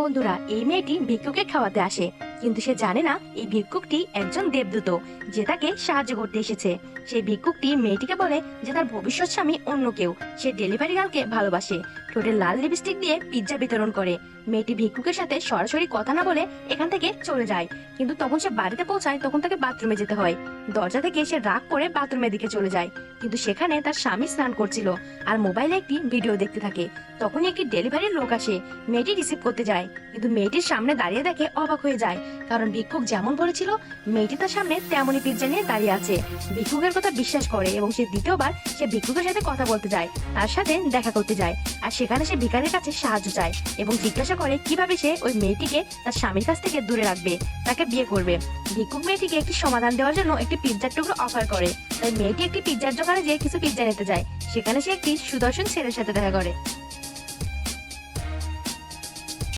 বন্ধুরা, এই মেয়েটি ভিক্ষুকে খাওয়াতে আসে, কিন্তু সে জানে না এই ভিক্ষুকটি একজন দেবদূত যে তাকে সাহায্য করতে এসেছে। সেই ভিক্ষুকটি মেয়েটিকে বলে যে তার ভবিষ্যৎ স্বামী অন্য কেউ, সে ডেলিভারি গার্লকে ভালোবাসে। ঠোঁটে লাল লিপস্টিক দিয়ে পিৎজা বিতরণ করে। মেয়েটি ভিক্ষুকের সাথে সরাসরি কথা না বলে এখান থেকে চলে যায়, কিন্তু তখন সে বাড়িতে পৌঁছায় তখন তাকে বাথরুমে যেতে হয়। দরজা থেকে সে রাগ করে বাথরুমের দিকে চলে যায়, কিন্তু সেখানে তার স্বামী স্নান করছিল আর মোবাইলে একটি ভিডিও দেখতে থাকে। তখনই একটি ডেলিভারির লোক আসে, মেয়েটি রিসিভ করতে যায়, কিন্তু মেয়েটির সামনে দাঁড়িয়ে দেখে অবাক হয়ে যায়, কারণ ভিক্ষুক যেমন বলেছিল মেয়েটি তার সামনে তেমনই পিৎজা নিয়ে দাঁড়িয়ে আছে। ভিক্ষুকের কথা বিশ্বাস করে এবং সে দ্বিতীয়বার সে ভিক্ষুকের সাথে কথা বলতে যায়, তার সাথে দেখা করতে যায়। আর সেখানে সে ভিখারির কাছে সাহায্য চায় এবং জিজ্ঞাসা করে কিভাবে সে ওই মেয়েটিকে তার স্বামীর কাছ থেকে দূরে রাখবে, তাকে বিয়ে করবে। ভিক্ষুক মেয়েটিকে একটি সমাধান দেওয়ার জন্য একটি পিৎজার টুকরো অফার করে। তাই মেয়েটি একটি পিৎজার দোকানে যেয়ে কিছু পিৎজা নিতে যায়। সেখানে সে একটি সুদর্শন ছেলের সাথে দেখা করে।